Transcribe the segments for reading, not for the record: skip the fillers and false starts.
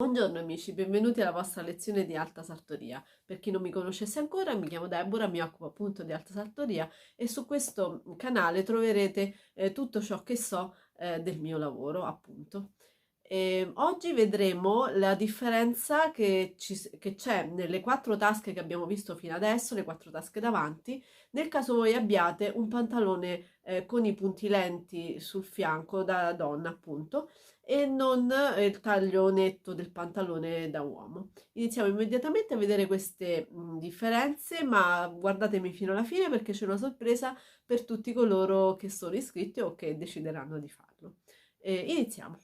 Buongiorno amici, benvenuti alla vostra lezione di alta sartoria. Per chi non mi conoscesse ancora, mi chiamo Deborah, mi occupo appunto di alta sartoria e su questo canale troverete tutto ciò che so del mio lavoro, appunto. Oggi vedremo la differenza che c'è nelle quattro tasche che abbiamo visto fino adesso, le quattro tasche davanti, nel caso voi abbiate un pantalone con i punti lenti sul fianco da donna, appunto, e non il taglio netto del pantalone da uomo. Iniziamo immediatamente a vedere queste differenze, ma guardatemi fino alla fine perché c'è una sorpresa per tutti coloro che sono iscritti o che decideranno di farlo. Iniziamo.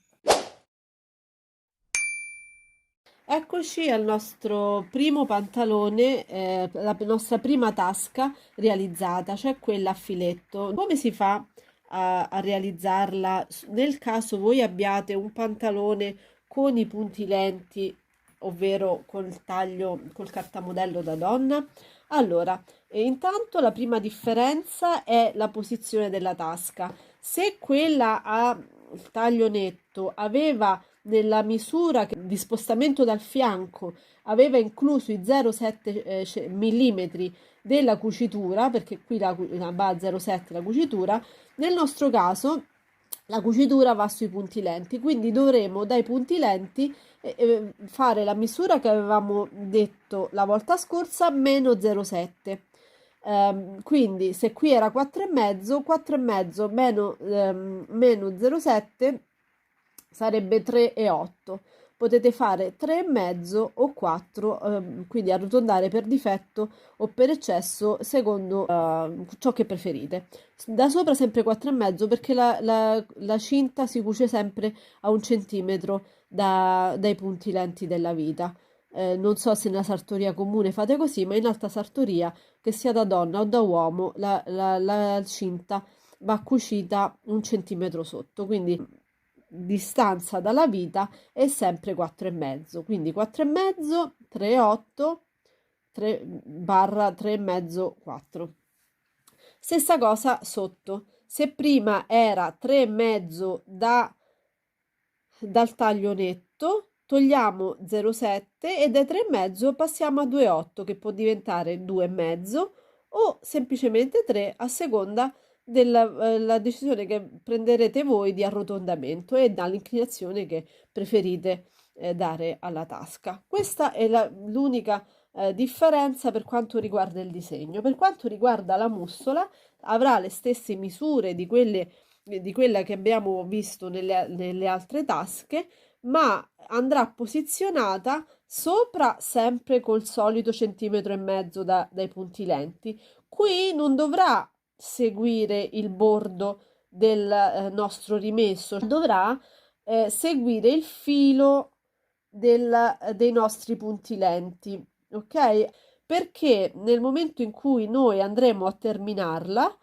Eccoci al nostro primo pantalone, la nostra prima tasca realizzata, cioè quella a filetto. Come si fa a realizzarla nel caso voi abbiate un pantalone con i punti lenti, ovvero col taglio, col cartamodello da donna? Allora, intanto la prima differenza è la posizione della tasca. Se quella a il taglio netto aveva nella misura di spostamento dal fianco aveva incluso i 0,7 mm della cucitura, perché qui la va a 0,7 la cucitura, nel nostro caso la cucitura va sui punti lenti, quindi dovremo dai punti lenti fare la misura che avevamo detto la volta scorsa meno 0,7. Quindi se qui era 4,5, 4,5 meno 0,7 sarebbe 3,8. Potete fare 3,5 o 4, quindi arrotondare per difetto o per eccesso secondo ciò che preferite. Da sopra sempre 4,5 perché la cinta si cuce sempre a 1 centimetro dai punti lenti della vita. Non so se nella sartoria comune fate così, ma in alta sartoria, che sia da donna o da uomo, la cinta va cucita 1 centimetro sotto, quindi distanza dalla vita è sempre 4,5, quindi 4,5, 3,8, 3 barra 3,5, 4. Stessa cosa sotto, se prima era 3,5 dal taglio netto, togliamo 0,7 e dai 3,5 passiamo a 2,8 che può diventare 2,5 o semplicemente 3 a seconda della la decisione che prenderete voi di arrotondamento e dall'inclinazione che preferite dare alla tasca. Questa è l'unica differenza per quanto riguarda il disegno. Per quanto riguarda la mussola, avrà le stesse misure di quella che abbiamo visto nelle altre tasche, ma andrà posizionata sopra sempre col solito 1,5 cm dai punti lenti. Qui non dovrà seguire il bordo del nostro rimesso, dovrà seguire il filo dei nostri punti lenti, ok? Perché nel momento in cui noi andremo a terminarla,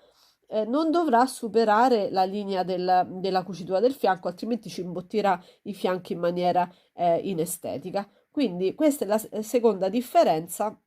non dovrà superare la linea della cucitura del fianco, altrimenti ci imbottirà i fianchi in maniera inestetica. Quindi questa è la seconda differenza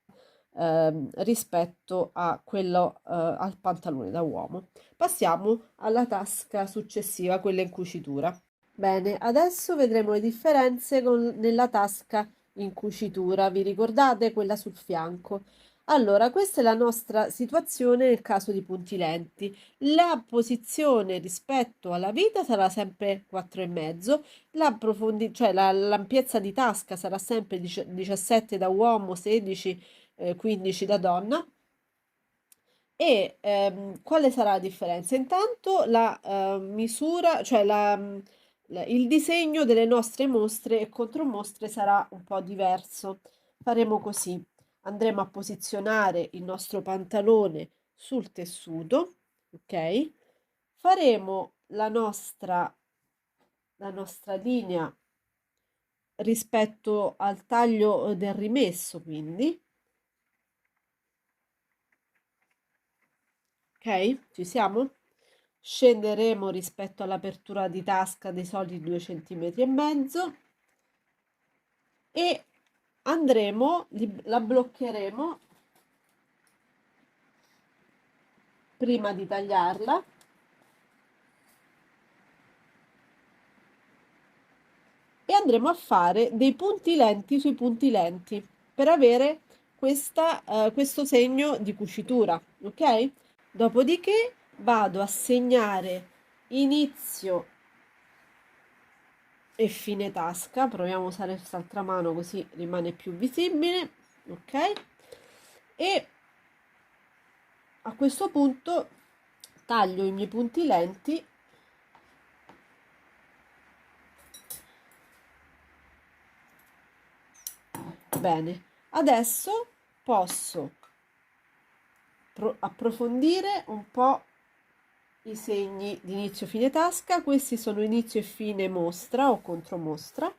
rispetto a quello al pantalone da uomo. Passiamo alla tasca successiva, quella in cucitura. Bene, adesso vedremo le differenze nella tasca in cucitura. Vi ricordate quella sul fianco? Allora, questa è la nostra situazione nel caso di punti lenti. La posizione rispetto alla vita sarà sempre 4,5, cioè l'ampiezza di tasca sarà sempre 17 da uomo, 16, 15 da donna. E quale sarà la differenza? Intanto la misura, cioè il disegno delle nostre mostre e contromostre sarà un po' diverso. Faremo così: andremo a posizionare il nostro pantalone sul tessuto, ok? Faremo la nostra linea rispetto al taglio del rimesso, quindi, ok? Ci siamo? Scenderemo rispetto all'apertura di tasca dei soliti 2,5 cm e la bloccheremo prima di tagliarla andremo a fare dei punti lenti sui punti lenti per avere questo segno di cucitura, ok? Dopodiché vado a segnare inizio e fine tasca, proviamo a usare quest'altra mano così rimane più visibile, ok? E a questo punto taglio i miei punti lenti bene. Adesso posso approfondire un po' i segni di inizio fine tasca. Questi sono inizio e fine mostra o contromostra.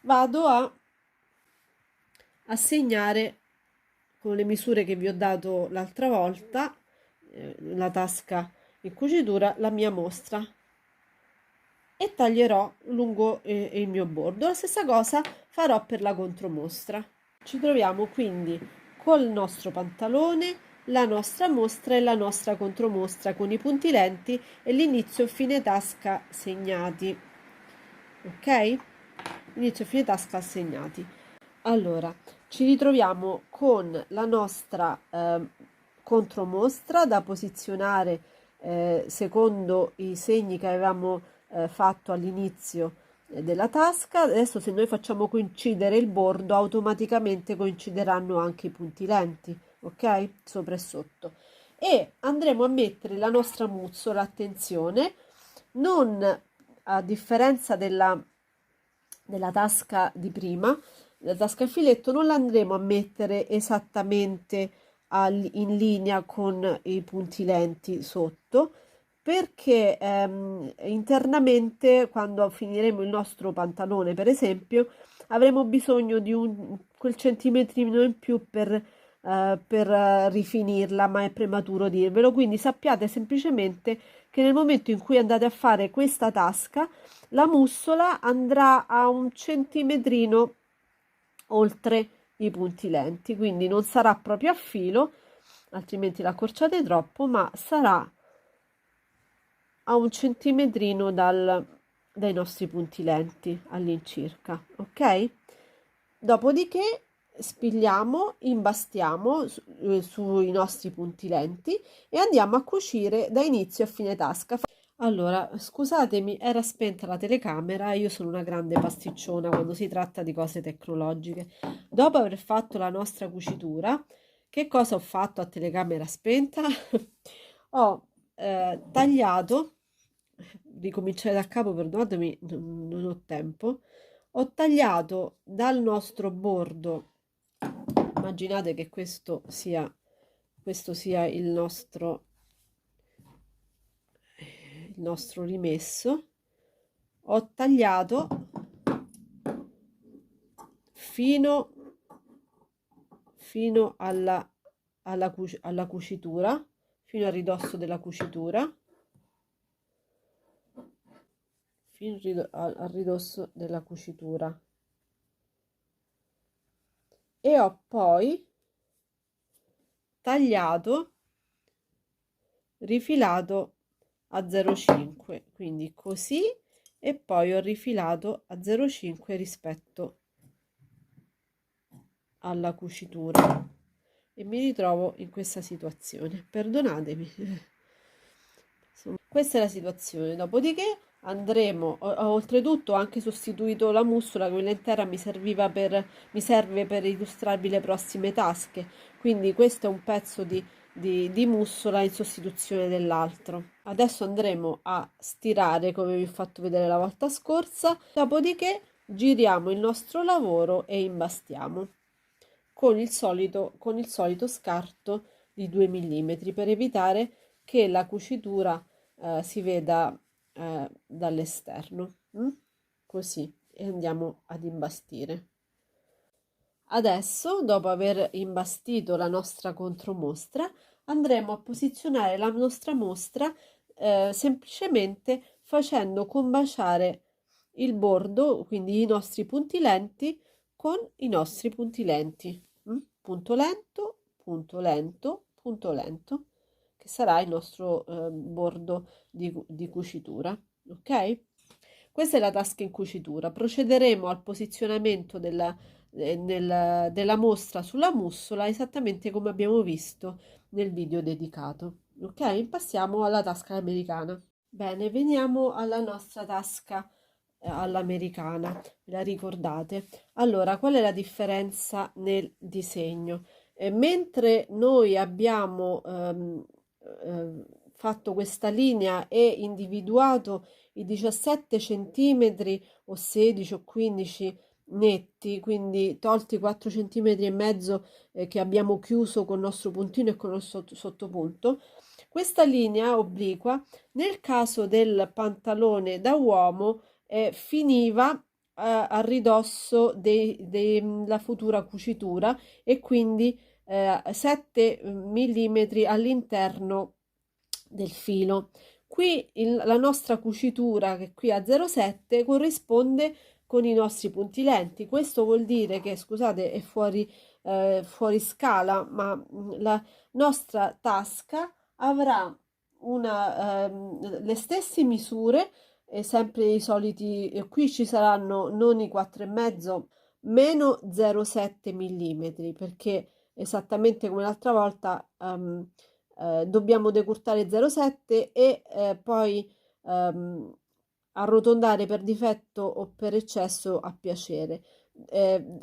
Vado a segnare con le misure che vi ho dato l'altra volta, la tasca in cucitura, la mia mostra, e taglierò lungo il mio bordo. La stessa cosa farò per la contromostra. Ci troviamo quindi col nostro pantalone, la nostra mostra e la nostra contromostra con i punti lenti e l'inizio e fine tasca segnati. Ok? Inizio e fine tasca segnati. Allora, ci ritroviamo con la nostra contromostra da posizionare secondo i segni che avevamo fatto all'inizio della tasca. Adesso se noi facciamo coincidere il bordo, automaticamente coincideranno anche i punti lenti, ok? Sopra e sotto. E andremo a mettere la nostra muzzola, attenzione, non a differenza della tasca di prima, la tasca a filetto non la andremo a mettere esattamente in linea con i punti lenti sotto, perché internamente, quando finiremo il nostro pantalone per esempio, avremo bisogno di quel centimetrino in più per rifinirla, ma è prematuro dirvelo. Quindi sappiate semplicemente che nel momento in cui andate a fare questa tasca, la mussola andrà a un centimetrino oltre i punti lenti, quindi non sarà proprio a filo, altrimenti la accorciate troppo, ma sarà a un centimetrino dai nostri punti lenti all'incirca, ok? Dopodiché spigliamo, imbastiamo sui nostri punti lenti e andiamo a cucire da inizio a fine tasca. Allora, scusatemi, era spenta la telecamera, io sono una grande pasticciona quando si tratta di cose tecnologiche. Dopo aver fatto la nostra cucitura, che cosa ho fatto a telecamera spenta? Ho tagliato, ricominciare da capo, perdonatemi, non ho tempo. Ho tagliato dal nostro bordo, immaginate che questo sia il nostro rimesso. Ho tagliato fino alla cucitura, fino al ridosso della cucitura, al ridosso della cucitura, e ho poi tagliato, rifilato a 0,5, quindi così, e poi ho rifilato a 0,5 rispetto alla cucitura e mi ritrovo in questa situazione, perdonatemi. Insomma, questa è la situazione. Dopodiché andremo, oltretutto ho anche sostituito la mussola, quella intera mi serve per illustrarvi le prossime tasche, quindi questo è un pezzo di mussola in sostituzione dell'altro. Adesso andremo a stirare come vi ho fatto vedere la volta scorsa, dopodiché giriamo il nostro lavoro e imbastiamo con il solito scarto di 2 mm per evitare che la cucitura si veda dall'esterno, così, e andiamo ad imbastire. Adesso, dopo aver imbastito la nostra contromostra, andremo a posizionare la nostra mostra semplicemente facendo combaciare il bordo, quindi i nostri punti lenti, con i nostri punti lenti. Punto lento, punto lento, punto lento, che sarà il nostro bordo di cucitura, ok? Questa è la tasca in cucitura. Procederemo al posizionamento della mostra sulla mussola esattamente come abbiamo visto nel video dedicato. Ok, passiamo alla tasca americana. Bene, veniamo alla nostra tasca all'americana, ve la ricordate? Allora, qual è la differenza nel disegno? Mentre noi abbiamo fatto questa linea e individuato i 17 centimetri o 16 o 15 netti, quindi tolti 4 centimetri e mezzo che abbiamo chiuso con il nostro puntino e con il sottopunto, questa linea obliqua nel caso del pantalone da uomo finiva a ridosso della futura cucitura e quindi 7 mm all'interno del filo. Qui la nostra cucitura, che qui a 0,7, corrisponde con i nostri punti lenti. Questo vuol dire che, scusate, è fuori scala, ma la nostra tasca avrà le stesse misure, sempre i soliti, qui ci saranno non i 4,5, meno 0,7 mm, perché esattamente come l'altra volta dobbiamo decurtare 0,7 e poi arrotondare per difetto o per eccesso a piacere,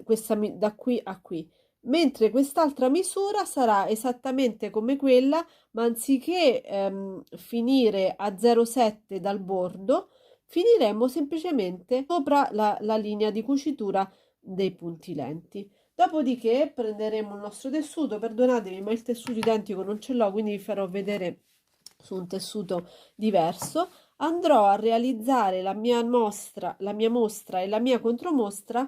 questa da qui a qui. Mentre quest'altra misura sarà esattamente come quella, ma anziché finire a 0,7 dal bordo, finiremo semplicemente sopra la linea di cucitura dei punti lenti. Dopodiché prenderemo il nostro tessuto, perdonatemi, ma il tessuto identico non ce l'ho, quindi vi farò vedere su un tessuto diverso. Andrò a realizzare la mia mostra e la mia contromostra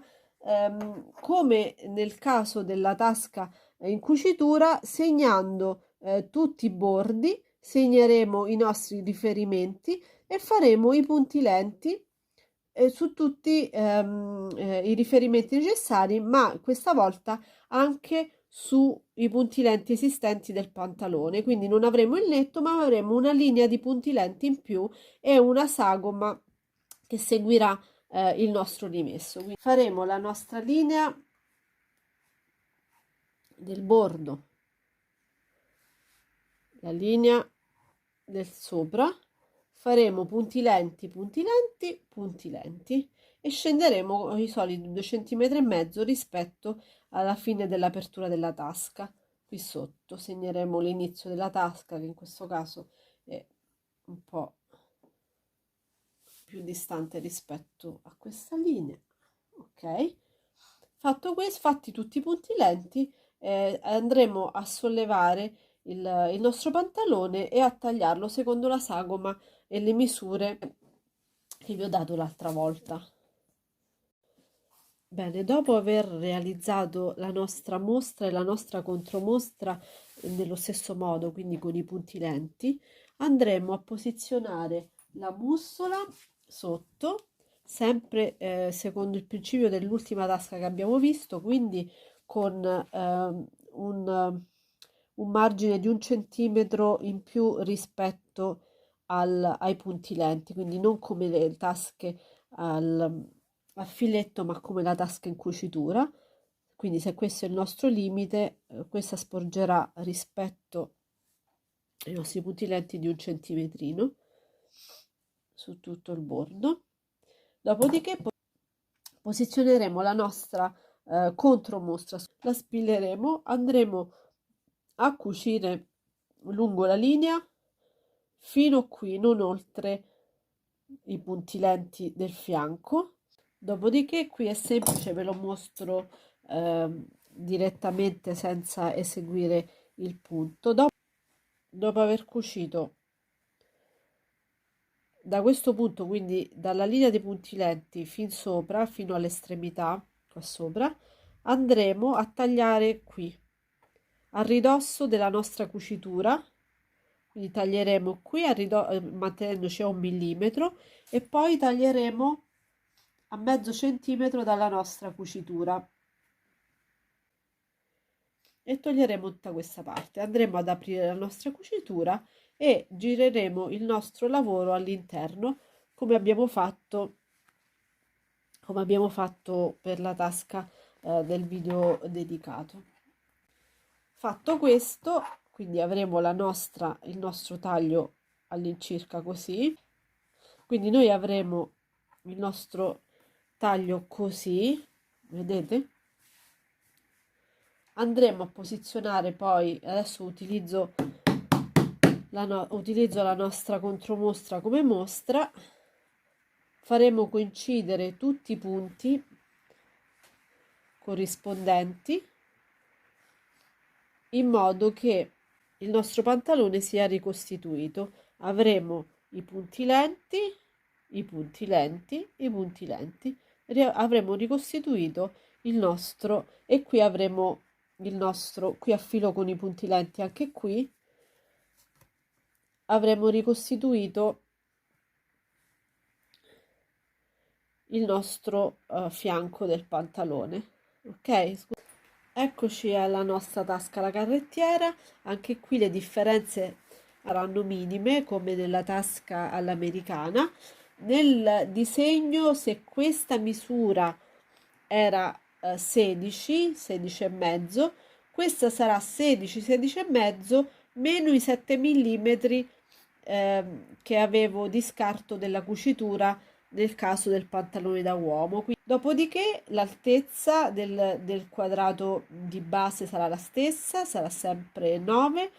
come nel caso della tasca in cucitura, segnando tutti i bordi, segneremo i nostri riferimenti e faremo i punti lenti su tutti i riferimenti necessari, ma questa volta anche sui punti lenti esistenti del pantalone. Quindi non avremo il netto, ma avremo una linea di punti lenti in più e una sagoma che seguirà il nostro rimesso. Quindi faremo la nostra linea del bordo, la linea del sopra, faremo punti lenti, punti lenti, punti lenti e scenderemo i soliti 2 centimetri e mezzo rispetto alla fine dell'apertura della tasca. Qui sotto segneremo l'inizio della tasca, che in questo caso è un po' più distante rispetto a questa linea. Ok, fatto questo, fatti tutti i punti lenti, andremo a sollevare il nostro pantalone e a tagliarlo secondo la sagoma e le misure che vi ho dato l'altra volta. Bene, dopo aver realizzato la nostra mostra e la nostra contromostra nello stesso modo, quindi con i punti lenti, andremo a posizionare la bussola sotto, sempre secondo il principio dell'ultima tasca che abbiamo visto, quindi con un margine di 1 centimetro in più rispetto ai punti lenti, quindi non come le tasche a filetto, ma come la tasca in cucitura. Quindi se questo è il nostro limite, questa sporgerà rispetto ai nostri punti lenti di 1 centimetrino su tutto il bordo. Dopodiché posizioneremo la nostra contromostra, la spilleremo, andremo a cucire lungo la linea fino qui, non oltre i punti lenti del fianco. Dopodiché qui è semplice, ve lo mostro direttamente senza eseguire il punto. Dopo aver cucito da questo punto, quindi dalla linea dei punti lenti fin sopra, fino all'estremità qua sopra, andremo a tagliare qui a ridosso della nostra cucitura, quindi taglieremo qui mantenendoci a 1 mm e poi taglieremo a mezzo centimetro dalla nostra cucitura e toglieremo tutta questa parte. Andremo ad aprire la nostra cucitura e gireremo il nostro lavoro all'interno come abbiamo fatto come abbiamo fatto per la tasca del video dedicato. Fatto questo, quindi avremo il nostro taglio all'incirca così, quindi noi avremo il nostro taglio così, vedete? Andremo a posizionare poi, adesso utilizzo la nostra contromostra come mostra, faremo coincidere tutti i punti corrispondenti in modo che il nostro pantalone sia ricostituito. Avremo i punti lenti, i punti lenti, i punti lenti. Avremo ricostituito il nostro, e qui avremo il nostro, qui a filo con i punti lenti, anche qui avremo ricostituito il nostro fianco del pantalone. Ok? Eccoci alla nostra tasca alla carrettiera, anche qui le differenze saranno minime come nella tasca all'americana. Nel disegno, se questa misura era 16, 16 e mezzo, questa sarà 16, 16 e mezzo meno i 7 mm che avevo di scarto della cucitura nel caso del pantalone da uomo. Dopodiché l'altezza del quadrato di base sarà la stessa, sarà sempre 9,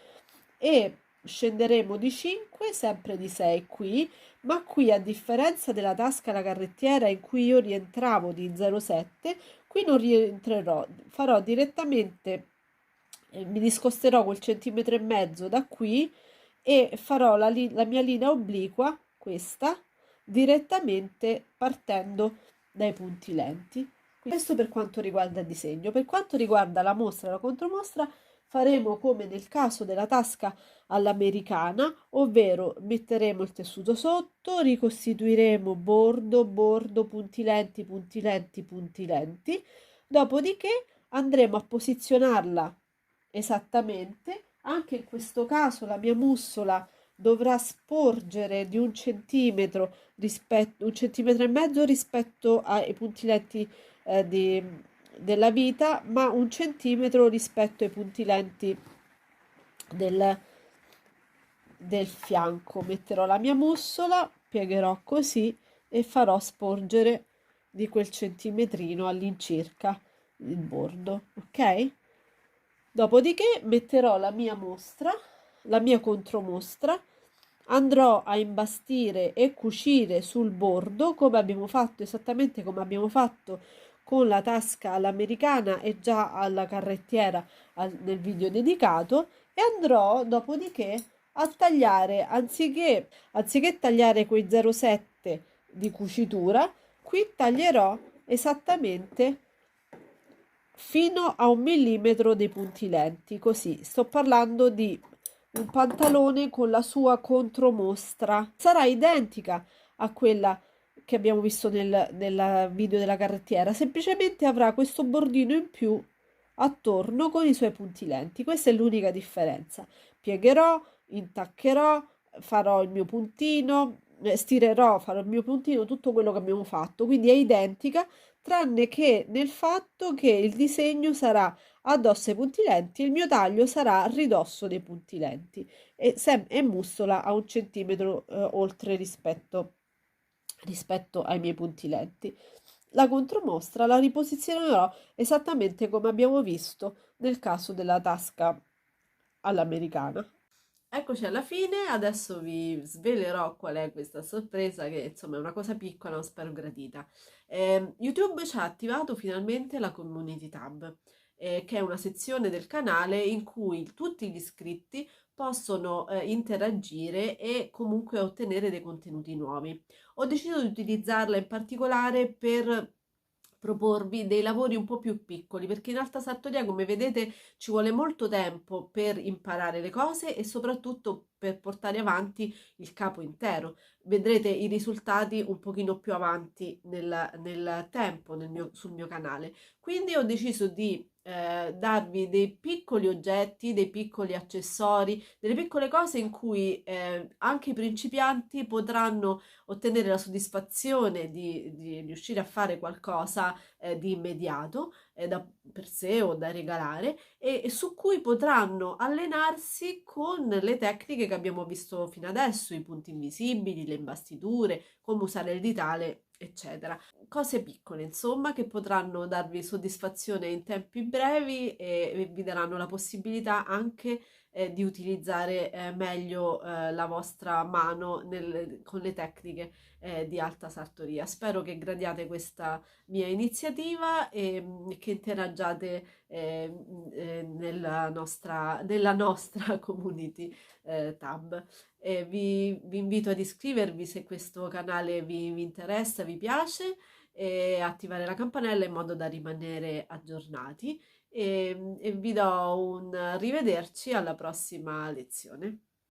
e scenderemo di 5, sempre di 6 qui, ma qui, a differenza della tasca alla carrettiera in cui io rientravo di 0,7, qui non rientrerò, farò direttamente, mi discosterò quel centimetro e mezzo da qui e farò la mia linea obliqua, questa, direttamente partendo dai punti lenti. Questo per quanto riguarda il disegno. Per quanto riguarda la mostra e la contromostra, faremo come nel caso della tasca all'americana, ovvero metteremo il tessuto sotto, ricostituiremo bordo, bordo, punti lenti, punti lenti, punti lenti, dopodiché andremo a posizionarla esattamente. Anche in questo caso la mia mussola dovrà sporgere di un centimetro, rispetto, un centimetro e mezzo rispetto ai punti lenti della vita, ma un centimetro rispetto ai punti lenti del fianco. Metterò la mia mussola, piegherò così e farò sporgere di quel centimetrino all'incirca il bordo, ok? Dopodiché metterò la mia mostra, la mia contromostra, andrò a imbastire e cucire sul bordo come abbiamo fatto, esattamente come abbiamo fatto con la tasca all'americana e già alla carrettiera nel video dedicato, e andrò dopodiché a tagliare, anziché tagliare quei 0,7 di cucitura, qui taglierò esattamente fino a 1 mm dei punti lenti. Così sto parlando di un pantalone con la sua contromostra, sarà identica a quella che abbiamo visto nel video della carrettiera, semplicemente avrà questo bordino in più attorno con i suoi punti lenti. Questa è l'unica differenza. Piegherò, intaccherò, farò il mio puntino, stirerò, farò il mio puntino, tutto quello che abbiamo fatto, quindi è identica, tranne che nel fatto che il disegno sarà addosso ai punti lenti e il mio taglio sarà a ridosso dei punti lenti, e mussola a un centimetro oltre rispetto ai miei punti lenti. La contromostra la riposizionerò esattamente come abbiamo visto nel caso della tasca all'americana. Eccoci alla fine, adesso vi svelerò qual è questa sorpresa, che insomma è una cosa piccola, ma spero gradita. YouTube ci ha attivato finalmente la Community Tab, che è una sezione del canale in cui tutti gli iscritti possono interagire e comunque ottenere dei contenuti nuovi. Ho deciso di utilizzarla in particolare per proporvi dei lavori un po' più piccoli, perché in alta sartoria, come vedete, ci vuole molto tempo per imparare le cose e soprattutto per portare avanti il capo intero. Vedrete i risultati un pochino più avanti nel tempo sul mio canale. Quindi ho deciso di darvi dei piccoli oggetti, dei piccoli accessori, delle piccole cose in cui anche i principianti potranno ottenere la soddisfazione di riuscire a fare qualcosa di immediato per sé o da regalare e su cui potranno allenarsi con le tecniche che abbiamo visto fino adesso, i punti invisibili, le imbastiture, come usare il ditale, eccetera. Cose piccole, insomma, che potranno darvi soddisfazione in tempi brevi e vi daranno la possibilità anche di utilizzare meglio la vostra mano con le tecniche di alta sartoria. Spero che gradiate questa mia iniziativa e che interagiate nella nostra community tab. Vi invito ad iscrivervi se questo canale vi interessa, vi piace, e attivare la campanella in modo da rimanere aggiornati e vi do un arrivederci alla prossima lezione.